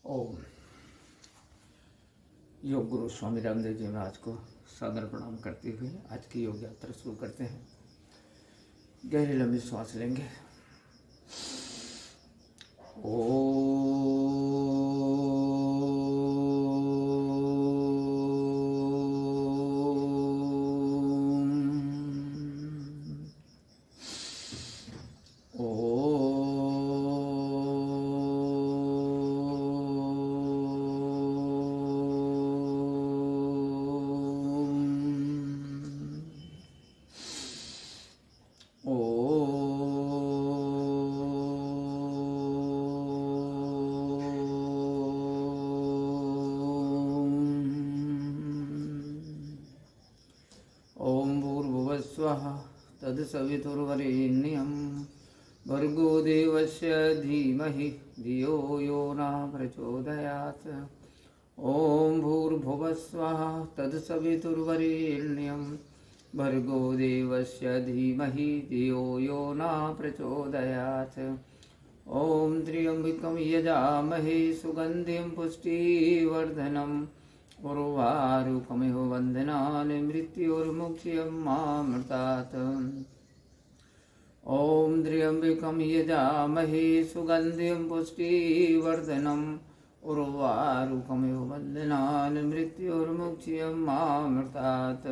ओम। योग गुरु स्वामी रामदेव जी महाराज को सादर प्रणाम करते हुए आज की योग यात्रा शुरू करते हैं। गहरी लंबी सांस लेंगे। तत्सवितुर्वरेण्यं भर्गो देवस्य धीमहि धियो यो न प्रचोदयात्। ओम भूर्भुवः स्वः तत्सवितुर्वरेण्यं भर्गो देवस्य धीमहि धियो यो न प्रचोदयात्। ओम त्र्यंबकं यजामहे सुगंधिं पुष्टिवर्धनम् उर्वारुकमिव वन्दनानि मृत्युर्मुक्षयमामृतात्। ॐ त्र्यंबकं यजामहे सुगन्धिं पुष्टिवर्धनम् उर्वारुकमिव वन्दनानि मृत्युर्मुक्षयमामृतात्।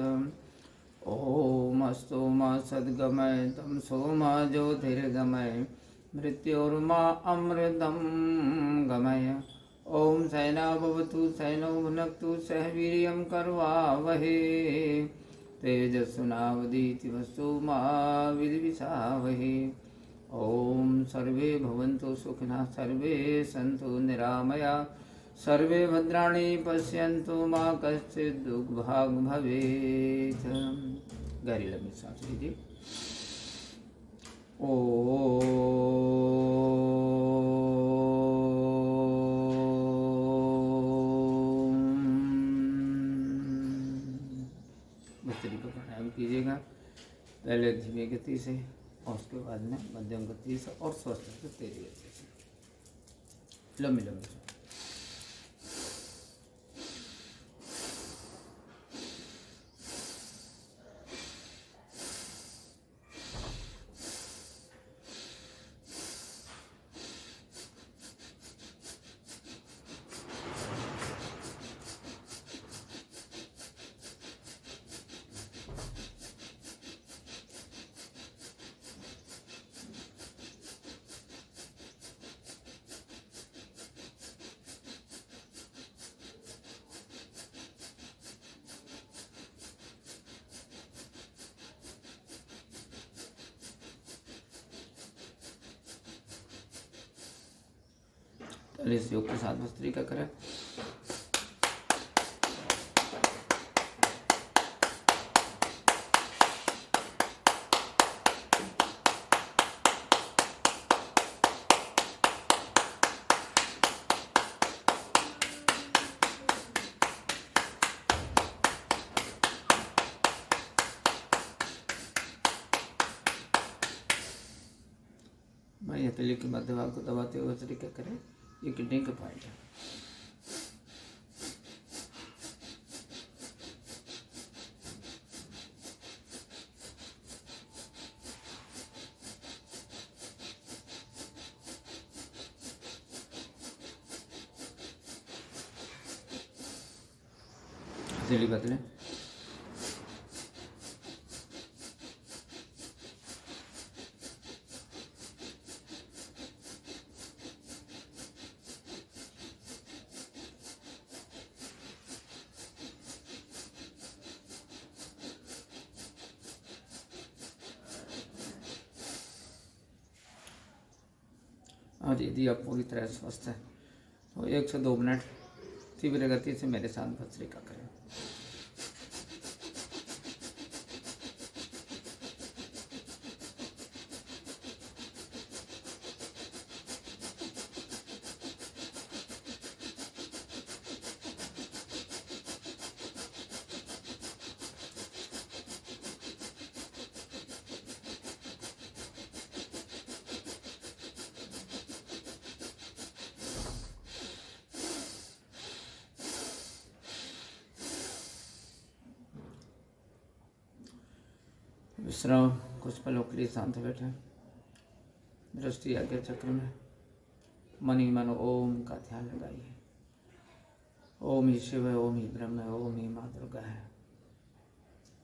ॐ अस्तु मा सद्गमय तं सोमा ज्योतिर्गमय मृत्युर्मा अमृतं गमय। ओम सैना भवतु सैनो भुनक्तु सह वीर्यं करवावहे तेजस्विनावधीतमस्तु मा विद्विषावहे। ओम सर्वे भवन्तु सुखिनः सर्वे सन्तु निरामया सर्वे भद्राणि पश्यन्तु मा कश्चित् दुर्भाग् भवेत्। गहरी लंबी सांस लीजिए। प्राणायाम कीजिएगा, पहले धीमी गति से और उसके बाद में मध्यम गति से और स्वस्थ से तेजी गति से लंबी लंबी। इस योग के साथ भस्त्रिका करें। मैं यह तली के मध्य भाग को दबाते हुए भस्त्रिका करें। ये किडनी का पॉइंट है। हथेली बदलें। और यदि आप पूरी तरह स्वस्थ हैं तो 1 से 2 मिनट तीव्र गति से मेरे साथ भस्त्रिका करें। विश्राम, कुछ पलों के लिए शांत बैठे, दृष्टि आज्ञा चक्र में मन ही मन ओम का ध्यान लगाइए। ओम ही शिव है, ओम ही ब्रह्म है, ओम ही माँ दुर्गा है।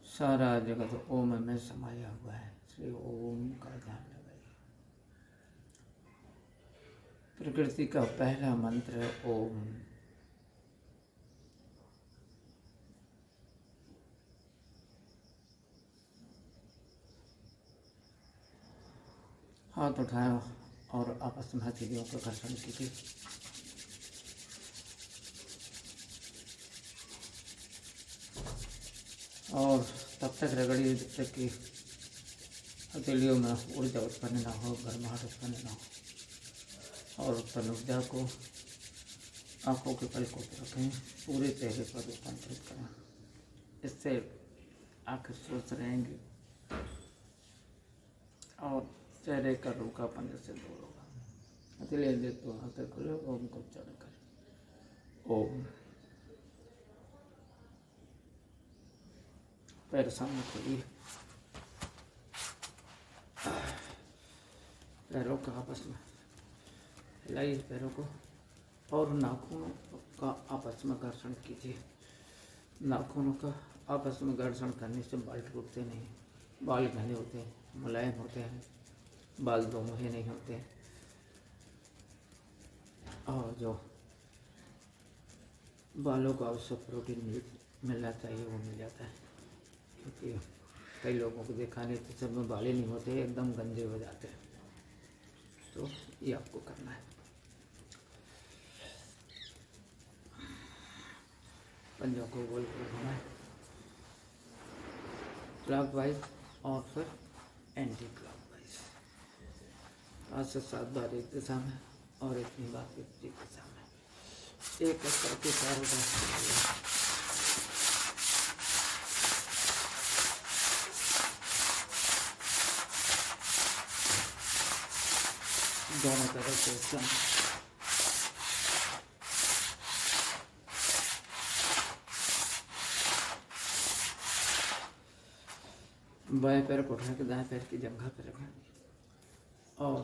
सारा जगत ओम में समाया हुआ है, इसलिए ओम का ध्यान लगाइए। प्रकृति का पहला मंत्र है ओम। हाथ उठाया और आपस में हथेलियों का घर्षण कीजिए। और तब तक रगड़िए जब तक कि हथेलियों में ऊर्जा उत्पन्न ना हो, गर्माहट उत्पन्न ना हो। और उत्पन्न ऊर्जा को आँखों के पलकों पर रखें, पूरे चेहरे पर रूपांतरित करें। इससे आँखें स्वस्थ रहेंगी और चेहरे का रूखापन से दूर होगा। हथेलियाँ दे तो हाथ खोले, ओम को उच्चारण करें। ओम। पैर सामने खोलिए, पैरों का आपस में हिलाइए पैरों को और नाखूनों का आपस में घर्षण कीजिए। नाखूनों का आपस में घर्षण करने से बाल टूटते नहीं, बाल घने होते हैं, मुलायम होते हैं, बाल दोमुहे नहीं होते और जो बालों को आवश्यक प्रोटीन मिलना चाहिए वो मिल जाता है। क्योंकि कई लोगों को देखा नहीं तो सब में बालें नहीं होते, एकदम गंजे हो जाते हैं। तो ये आपको करना है। पंजों को गोल गोल घुमाएं, क्लॉकवाइज और फिर एंटी क्लॉकवाइज। 5 से 7 बार एक दिशा में और इतनी बार विपरीत दिशा में। एक करके चारों तरफ दोनों तरफ से इस्लाम। बाएं पैर को उठा के दाएं पैर की जंघा पर रखें और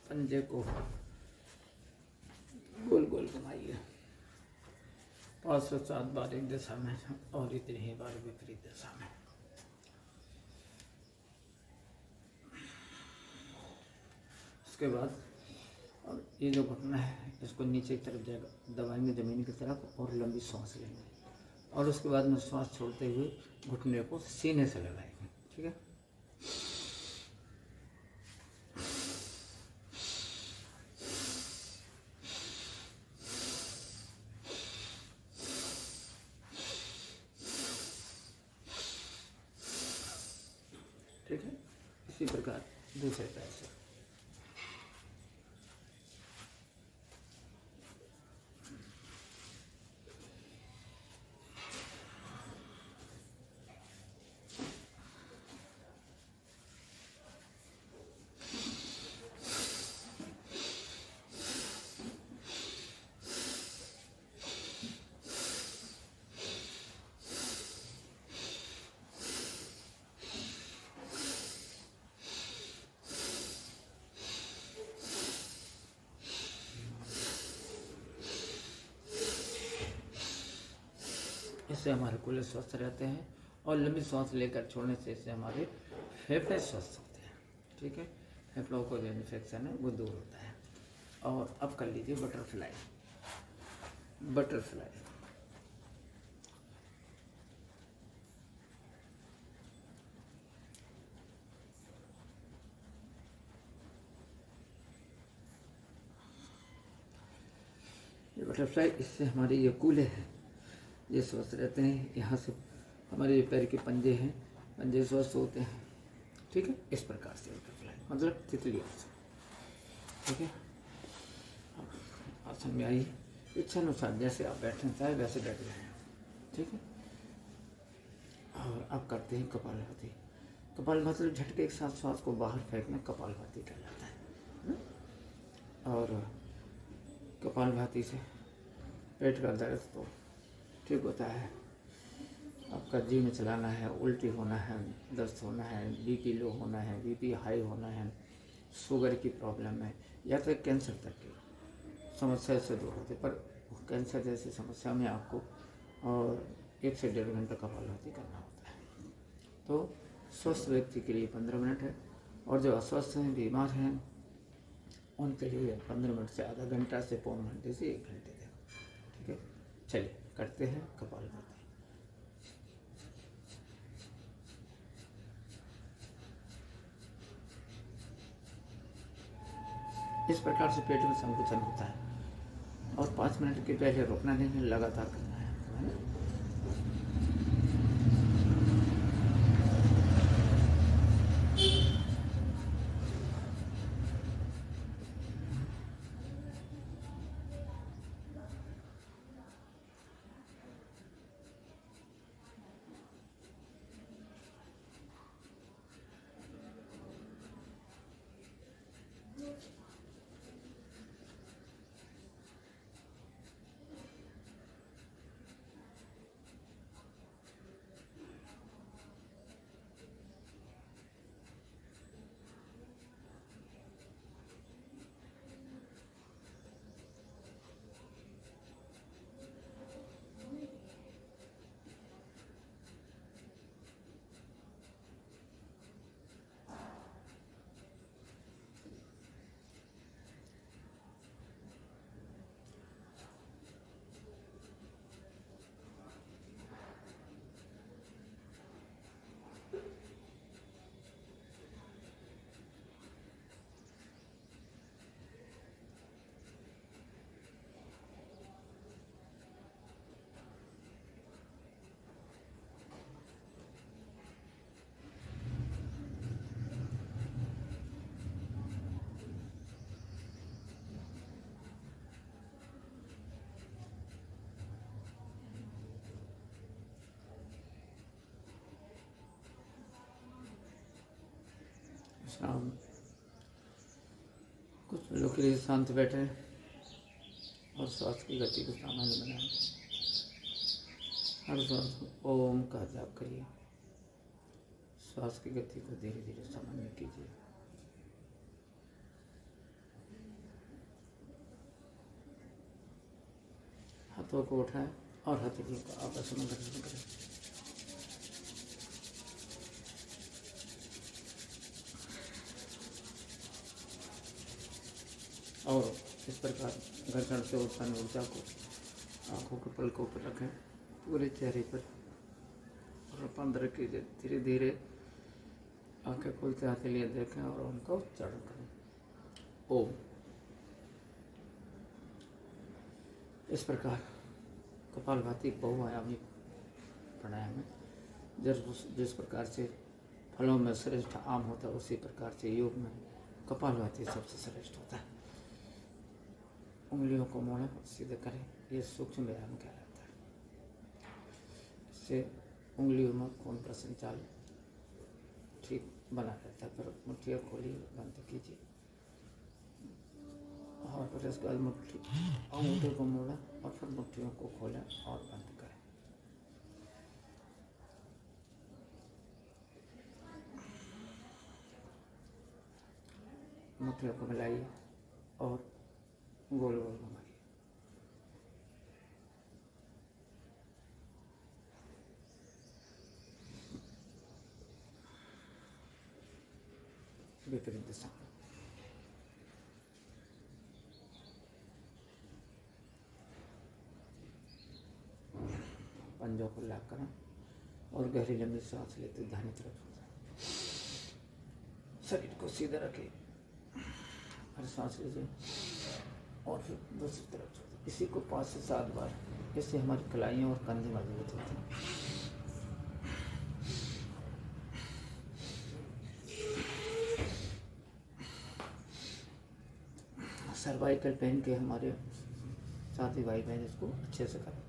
पंजे को गोल गोल घुमाइए। 5 से 7 बार एक दिशा में और इतनी ही बार विपरीत दिशा में। उसके बाद और ये जो घुटना है इसको नीचे की तरफ दबाएंगे ज़मीन की तरफ और लंबी सांस लेंगे और उसके बाद में सांस छोड़ते हुए घुटने को सीने से लगाएंगे। ठीक है। ठीक है। इसी प्रकार दूसरे पैर से इससे हमारे कूल्हे स्वस्थ रहते हैं और लंबी सांस लेकर छोड़ने से इससे हमारे फेफड़े स्वस्थ होते हैं। ठीक है। फेफड़ों को जो इन्फेक्शन है वो दूर होता है। और अब कर लीजिए बटरफ्लाई। बटरफ्लाई ये बटरफ्लाई, इससे हमारे ये कूल्हे हैं ये स्वस्थ रहते हैं। यहाँ से हमारे पैर के पंजे हैं, पंजे स्वस्थ होते हैं। ठीक है। इस प्रकार से बटरफ्लाई मतलब तितली आसन। ठीक है। आसन में आइए, इच्छा अनुसार जैसे आप बैठना चाहे वैसे बैठ जाए। ठीक है। और अब करते हैं कपालभाति। कपालभाति मतलब झटके के साथ श्वास को बाहर फेंकना कपालभाति कहलाता है। और कपालभाति से पेट का दर्द तो ठीक होता है आपका जीर्ण चलाना है, उल्टी होना है, दस्त होना है, बीपी लो होना है, बीपी हाई होना है, शुगर की प्रॉब्लम है, या तो कैंसर तक की समस्या से दूर होते। पर कैंसर जैसी समस्या में आपको और 1 से 1.5 घंटा कपालभाति करना होता है। तो स्वस्थ व्यक्ति के लिए 15 मिनट है, और जो अस्वस्थ हैं, बीमार हैं, उनके लिए 15 मिनट से आधा घंटा से पौन घंटे से 1 घंटे तक। ठीक है, चलिए करते हैं कपालभाति। इस प्रकार से पेट में संकुचन होता है, और 5 मिनट के पहले रोकना नहीं है, लगातार करना है ना। शाम कुछ लोग के लिए शांत बैठे और श्वास की गति को सामान्य बनाएं। हर श्वास ओम का जाप करिए, श्वास की गति को धीरे धीरे सामान्य कीजिए। हाथों को उठाएं और हथेलियों को आपस में घर्षण करें। और इस प्रकार घर्षण से उत्पन्न ऊर्जा को आँखों के पलकों पर रखें, पूरे चेहरे पर, और बंद कीजिए। धीरे धीरे आँखें खोलते हथेलियाँ देखें और उनका उच्चारण करें, ओम। इस प्रकार कपालभाति बहुआयामी प्राणायाम है। जिस प्रकार से फलों में श्रेष्ठ आम होता है, उसी प्रकार से योग में कपालभाति सबसे श्रेष्ठ होता है। उंगलियों को मोड़ें, सीधे करें, ये सूक्ष्म व्यायाम कहलाता है। इससे उंगलियों में खून का संचालन ठीक बना रहता है। पर मुट्ठियाँ खोलिए, बंद कीजिए, और फिर इसके बाद अंगूठे को मोड़ें और फिर मुट्ठियों को खोलें और बंद करें। मुट्ठियों को मिलाइए और गोल गोल घुमाइए। विपरीत दिशा में। पंजों को लॉक करें और गहरी लंबी सांस लेते दाहिनी तरफ हो जाए। शरीर को सीधा रखें, फिर सांस लीजिए और फिर दूसरी तरफ छोड़िए। इसी को 5 से 7 बार, इससे हमारी कलाइयाँ और कंधे मजबूत होते हैं। सर्वाइकल पेन के हमारे साथी भाई बहन इसको अच्छे से करें।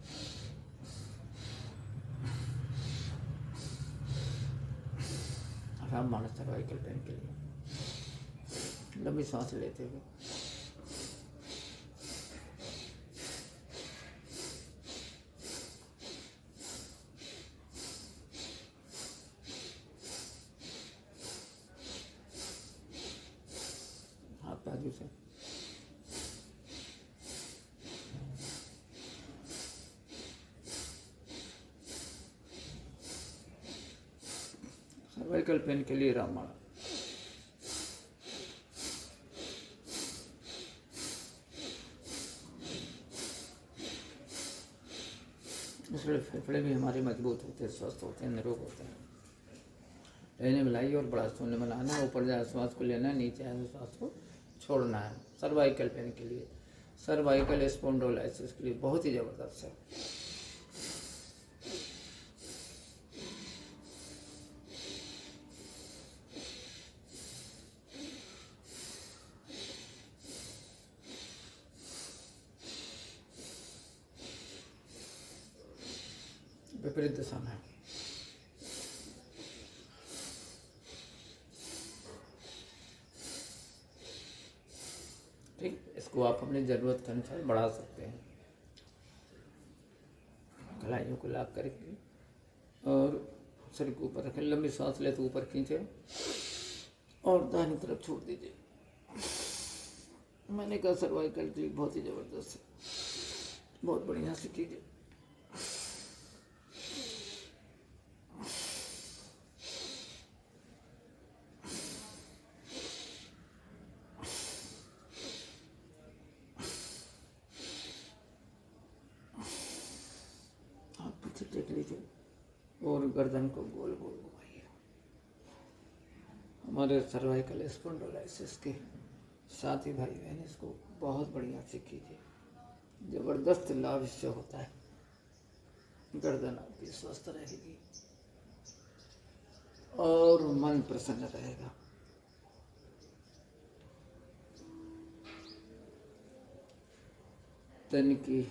आराम माना सर्वाइकल पेन के लिए। लंबी सांस लेते हुए सर्वाइकल पेन के लिए रामबाण। इसलिए फेफड़े भी हमारे मजबूत होते हैं, स्वस्थ होते हैं, निरोग होते हैं। रहने मिलाई और बड़ा शून्य बनाना है। ऊपर जाए श्वास को लेना है, नीचे आए श्वास को छोड़ना है। सर्वाइकल पेन के लिए, सर्वाइकल स्पॉन्डिलोलाइसिस के लिए बहुत ही ज़बरदस्त है। विपरीत दिशा में ठीक, इसको आप अपनी ज़रूरत के अनुसार बढ़ा सकते हैं। कलाइयों को लाग करके और सिर के ऊपर रखें, लंबी सांस ले तो ऊपर खींचे और दाहिनी तरफ छोड़ दीजिए। मैंने कहा सर्वाइकल के लिए बहुत ही ज़बरदस्त है, बहुत बढ़िया से कीजिए। देख लीजिए और गर्दन को गोल गोल घुमाइए। हमारे सर्वाइकल स्पॉन्डिलोलाइसिस के साथी भाई बहन इसको बहुत बढ़िया से कीजिए, जबरदस्त लाभ इससे होता है। गर्दन आपकी स्वस्थ रहेगी और मन प्रसन्न रहेगा। तन की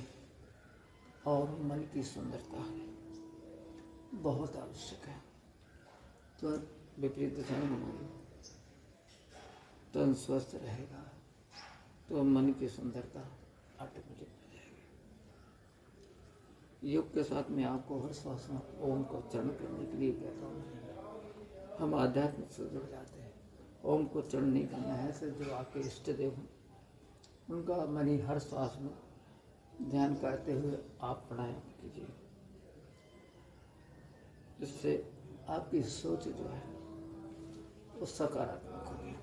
और मन की सुंदरता बहुत आवश्यक है। तो विपरीत दिशा में घूमिए, तन स्वस्थ रहेगा तो मन की सुंदरता ऑटोमेटिक हो जाएगी। योग के साथ में आपको हर श्वास में ओम को उच्चारण करने के लिए कहता हूँ। हम आध्यात्म से जुड़ जाते हैं। ओम को उच्चारण नहीं करना है, सिर्फ जो आपके इष्ट देव हैं उनका मन ही हर श्वास में ध्यान करते हुए आप प्राणायाम कीजिए। इससे आपकी सोच जो है वो सकारात्मक होगी।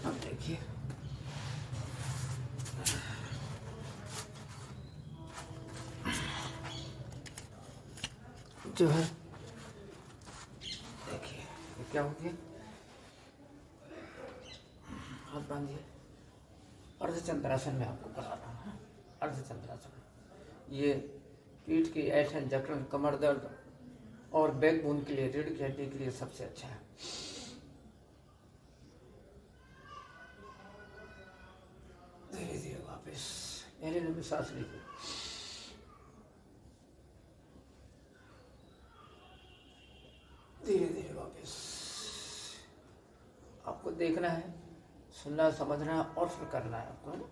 अब देखिए जो है, देखिए ये क्या हो गया, हाथ बांधिए। अर्धचंद्रासन में आपको कराना है। अर्धचंद्रासन ये पीठ की ऐंठन, जकड़न, कमर दर्द और बैकबोन के लिए, रीढ़ की हड्डी के लिए सबसे अच्छा है। धीरे धीरे वापस गहरी लंबी सांस लीजिए। धीरे धीरे वापस। आपको देखना है, सुनना, समझना और फिर करना है आपको, है ना।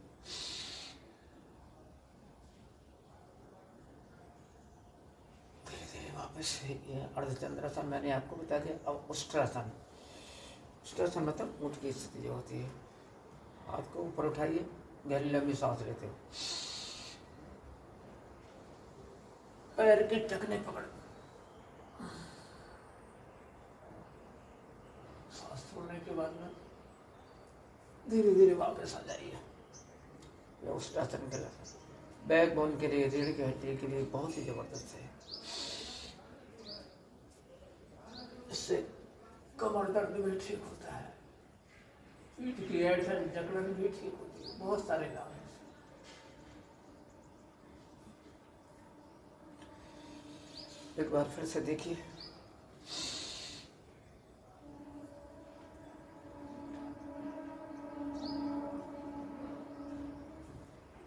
धीरे धीरे वापस। ये अर्धचंद्रासन मैंने आपको बता दिया। अब उष्ट्रासन। उष्ट्रासन मतलब ऊँट की स्थिति जो होती है, हाथ को ऊपर उठाइए, गहरी लंबी सांस लेते हो, पैर के टखने पकड़, सांस छोड़ने के बाद में धीरे धीरे वापस आ जाइए। यह उष्ट्रासन कहलाता है। बैकबोन के लिए, रीढ़ की हड्डी के लिए बहुत ही जबरदस्त है। इससे कमर दर्द भी ठीक होता है, पीठ की ऐंठन, जकड़न भी ठीक होती है। बहुत सारे लाभ हैं। एक बार फिर से देखिए।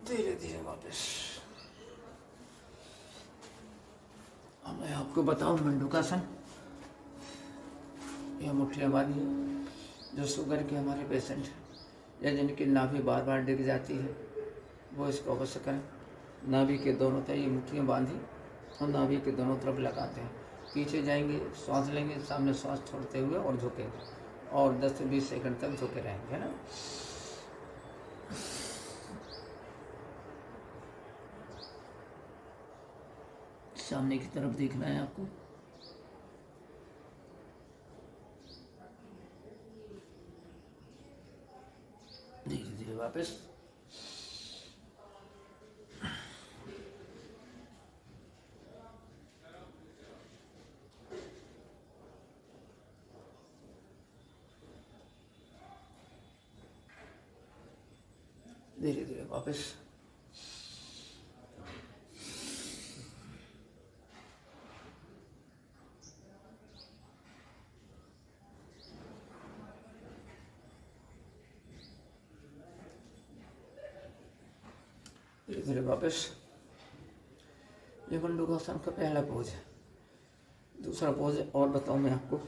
धीरे धीरे वापस। अब मैं आपको बताऊं मंडूकासन। यह मुठ्ठियाँ बांधिए। जो शुगर के हमारे पेशेंट हैं या जिनकी नाभि बार बार डिग जाती है वो इसको अवश्य करें। नाभि के दोनों तरफ ये मुठ्ठियाँ बांधी और नाभि के दोनों तरफ लगाते हैं। पीछे जाएंगे, सांस लेंगे, सामने सांस छोड़ते हुए और झुकेंगे और 10 से 20 सेकंड तक झुके रहेंगे, है ना। सामने की तरफ देखना है आपको। धीरे धीरे वापस। धीरे धीरे वापस। धीरे धीरे वापस। ये मंडूकासन का पहला पोज है। दूसरा पोज और बताऊं मैं आपको।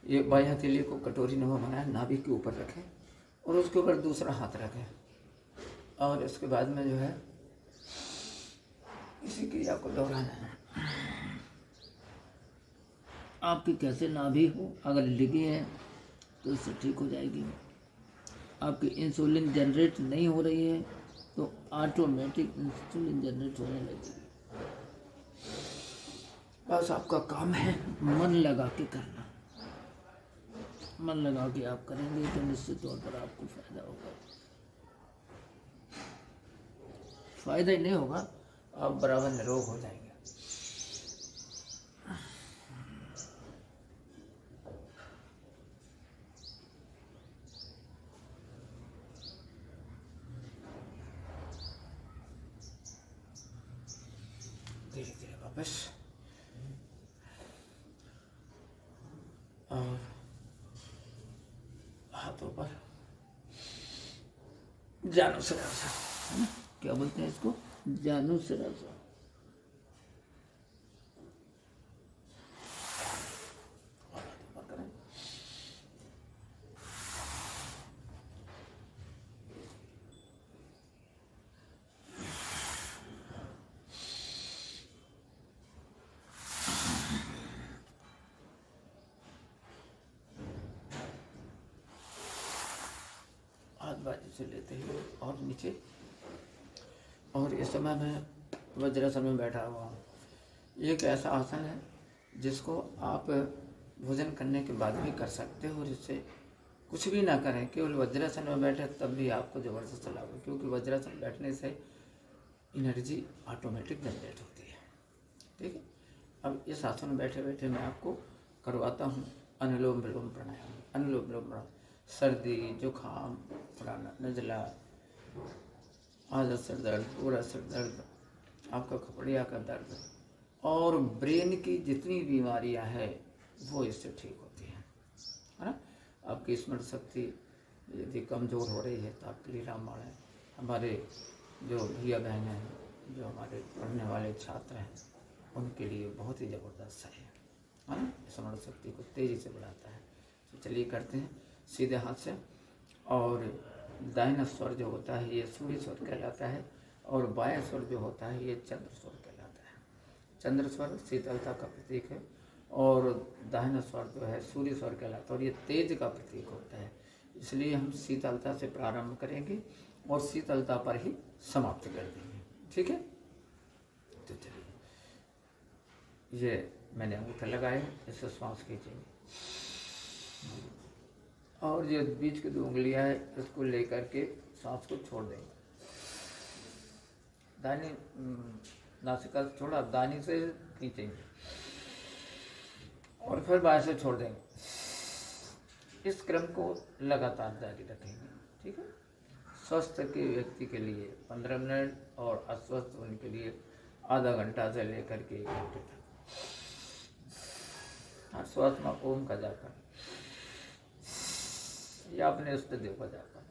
ये बाएं हथेली को कटोरी नुमा बनाए, नाभि के ऊपर रखें और उसके ऊपर दूसरा हाथ रखें और इसके बाद में जो है इसी क्रिया को दोहराना है। आपकी कैसे नाभि हो अगर लिगी है तो इससे ठीक हो जाएगी। आपकी इंसुलिन जनरेट नहीं हो रही है तो ऑटोमेटिक इंसुलिन जनरेट होने लगेगी। बस आपका काम है मन लगा के करना। मन लगा के आप करेंगे तो निश्चित तौर पर आपको फायदा होगा। फायदा ही नहीं होगा, आप बराबर निरोग हो जाएंगे। धीरे धीरे वापस। और हाथों पर जानू सिरासा, है ना? क्या बोलते हैं इसको? जानू सिरासा। बाजू से लेते हुए और नीचे। और इस समय मैं वज्रासन में बैठा हुआ हूँ। ये एक ऐसा आसन है जिसको आप भोजन करने के बाद भी कर सकते हो और इससे कुछ भी ना करें, केवल वज्रासन में बैठे तब भी आपको ज़बरदस्त लाभ है, क्योंकि वज्रासन बैठने से एनर्जी ऑटोमेटिक जनरेट होती है। ठीक है। अब इस आसन में बैठे बैठे मैं आपको करवाता हूँ अनुलोम विलोम प्राणायाम। अनुलोम विलोम प्राणायाम सर्दी जुकाम, पुराना नज़ला, आधा सर दर्द, पूरा सर दर्द, आपका खपड़िया का दर्द और ब्रेन की जितनी बीमारियां हैं वो इससे ठीक होती हैं, है ना। आपकी स्मरण शक्ति यदि कमज़ोर हो रही है तो आपके लिए रामबाण है। हमारे जो भैया बहन हैं, जो हमारे पढ़ने वाले छात्र हैं, उनके लिए बहुत ही ज़बरदस्त है ना। स्मरण शक्ति को तेज़ी से बढ़ाता है। तो चलिए करते हैं सीधे हाथ से। और दाहिना स्वर जो होता है ये सूर्य स्वर कहलाता है और बायां स्वर जो होता है ये चंद्र स्वर कहलाता है। चंद्र स्वर शीतलता का प्रतीक है और दाहिना स्वर जो है सूर्य स्वर कहलाता है और ये तेज का प्रतीक होता है। इसलिए हम शीतलता से प्रारंभ करेंगे और शीतलता पर ही समाप्त कर देंगे। ठीक है। तो चलिए, ये मैंने अंगूठा लगाया, इससे श्वास खींचेंगे और जो बीच की 2 उंगलियां है इसको लेकर के सांस को छोड़ देंगे। दानी नासिका से छोड़ा, दानी से खींचेंगे और फिर बाएं से छोड़ देंगे। इस क्रम को लगातार जारी रखेंगे। ठीक है। स्वस्थ के व्यक्ति के लिए 15 मिनट और अस्वस्थ होने के लिए आधा घंटा से लेकर के 1 घंटे तक। हर श्वास में ओम का जाप करें या अपने इष्ट देव का जाप करें।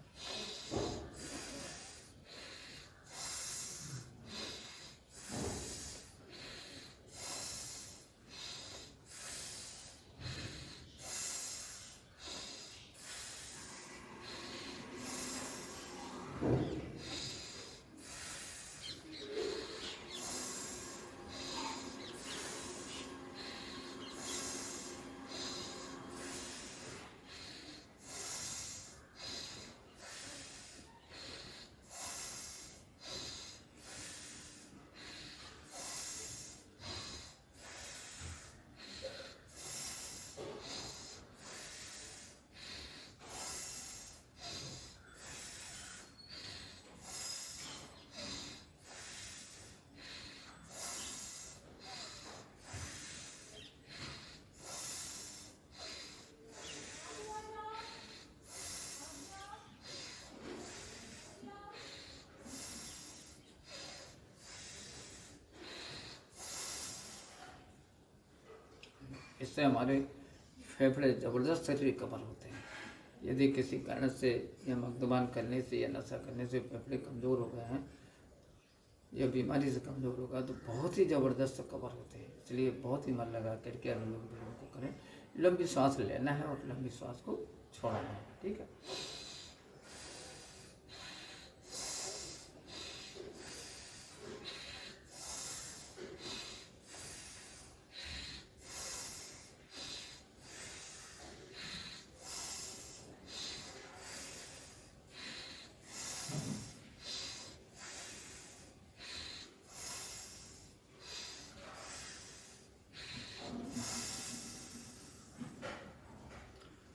इससे हमारे फेफड़े ज़बरदस्त रिकवर होते हैं। यदि किसी कारण से या मद्यपान करने से या नशा करने से फेफड़े कमज़ोर हो गए हैं या बीमारी से कमज़ोर होगा तो बहुत ही ज़बरदस्त कवर होते हैं। इसलिए बहुत ही मन लगा करके अनुलोम विलोम को करें। लंबी सांस लेना है और लंबी सांस को छोड़ना है। ठीक है।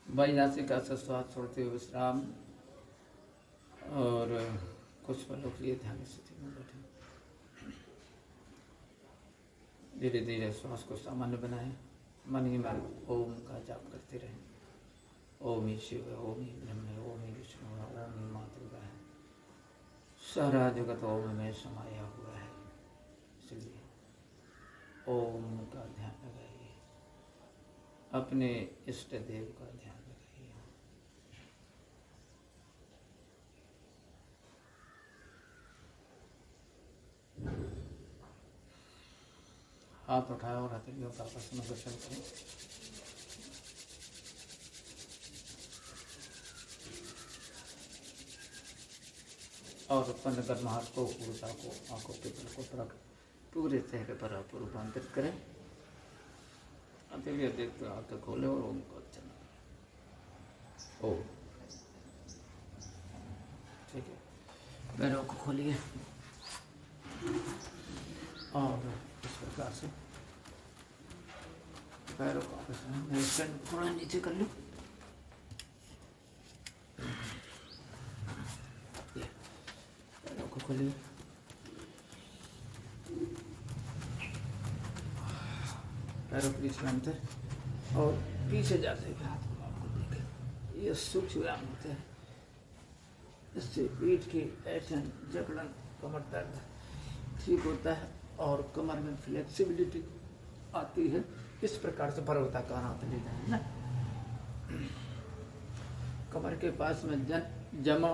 बाई नासिका से श्वास छोड़ते हुए विश्राम और कुछ पलों के लिए ध्यान स्थिति में बैठे। धीरे धीरे श्वास को सामान्य बनाएं। मन ही मन ओम का जाप करते रहें। ओम ही शिव, ओम ही ब्रह्म, ओम ही विष्णु, ओम ही माँ दुर्गा है। सारा जगत ओम में समाया हुआ है। इसलिए ओम का ध्यान लगाइए। अपने इष्ट देव का ध्यान लगाइए। हाथ उठाएं और हथेलियों का आपस में घर्षण करें। और उत्पन्न गर्माहट को, ऊर्जा को, आंखों के बल को रख पूरे चेहरे पर आप रूपांतरित करें। हथेलियाँ देखते आंखें खोले और ओम को अच्छा ओ। ठीक है। पैरों को खोलिए और इस प्रकार से पैरों को आपस में स्टैंड थोड़ा नीचे कर लो। पैरों को खोलिए। पैरों के बीच में अंतर और पीछे जाते हुए हाथ को आपको देखें। ये सूक्ष्म व्यायाम होते हैं। इससे पीठ की ऐठन, जकड़न, कमर दर्द ठीक होता है और कमर में फ्लेक्सिबिलिटी आती है। इस प्रकार से पर्वताकार हाथ ले जाए ना। कमर के पास में जमा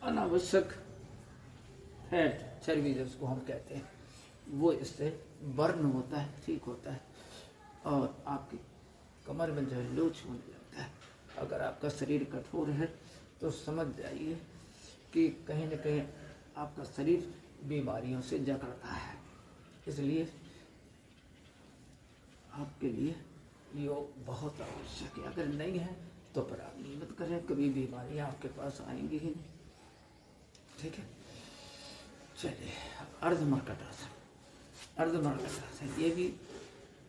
अनावश्यक फैट, चर्बी जिसको हम कहते हैं, वो इससे बर्न होता है, ठीक होता है और आपकी कमर में जो है लोच होने लगता है। अगर आपका शरीर कठोर है तो समझ जाइए कि कहीं न कहीं आपका शरीर बीमारियों से जकड़ता है। इसलिए आपके लिए योग बहुत आवश्यक है। अगर नहीं है तो फिर आप नियमित करें, कभी बीमारियां आपके पास आएंगी ही नहीं। ठीक है। चलिए, अर्धमर्कट आसन। अर्धमर्कट आसन ये भी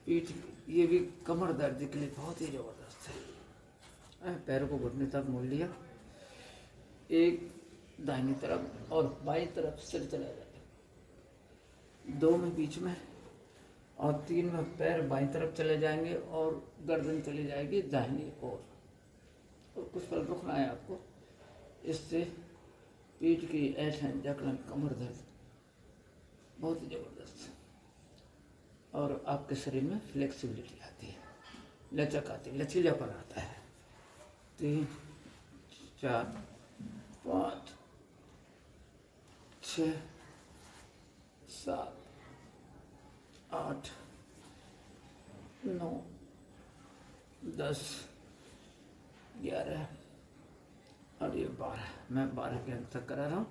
पीठ, ये भी कमर दर्द के लिए बहुत ही जबरदस्त है। पैरों को घुटने तक मोड़ लिया। एक दाहिनी तरफ और बाईं तरफ सिर चला जाएगा। 2 में बीच में और 3 में पैर बाईं तरफ चले जाएंगे और गर्दन चली जाएगी दाहिनी ओर। और कुछ पल रुकना है आपको। इससे पीठ की ऐठन, जकड़न, कमर दर्द बहुत ही जबरदस्त और आपके शरीर में फ्लेक्सिबिलिटी आती है, लचक आती है, लचीलापन आता है। 3, 4, 5, 6, 7, 8, 9, 10, 11 और ये 12। मैं 12 के अंक तक करा रहा हूँ।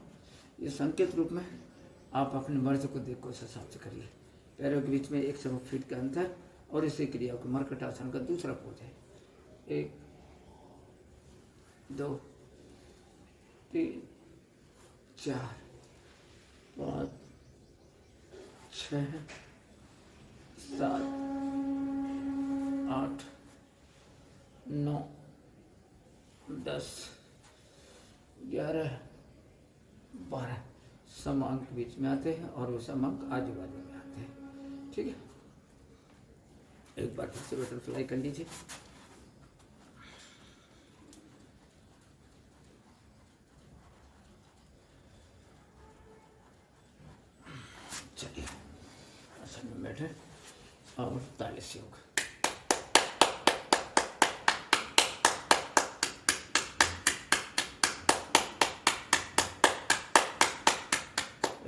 ये संकेत रूप में आप अपने मर्ज को देख को उस हिसाब से करिए। पैरों के बीच में 1 से 2 फीट का अंतर और इसी क्रिया को मर्कट आसन का दूसरा पोज है। 1, 2, 3, 4, 5, 6, 7, 8, 9, 10, 11, 12 समांक बीच में आते हैं और वो समांक आजू बाजू में आते हैं। ठीक है। एक बार फिर से बटरफ्लाई कर लीजिए। चलिए आसन में बैठे और 45 योग।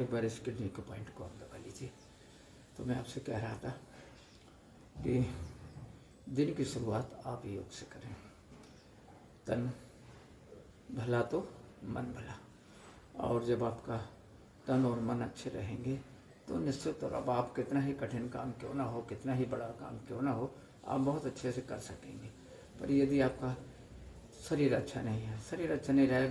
एक बार इस किडनी के पॉइंट को आप दबा लीजिए। तो मैं आपसे कह रहा था कि दिन की शुरुआत आप योग से करें। तन भला तो मन भला, और जब आपका तन और मन अच्छे रहेंगे तो निश्चित तौर अब आप कितना ही कठिन काम क्यों ना हो, कितना ही बड़ा काम क्यों ना हो, आप बहुत अच्छे से कर सकेंगे। पर यदि आपका शरीर अच्छा नहीं है, शरीर अच्छा नहीं रहेगा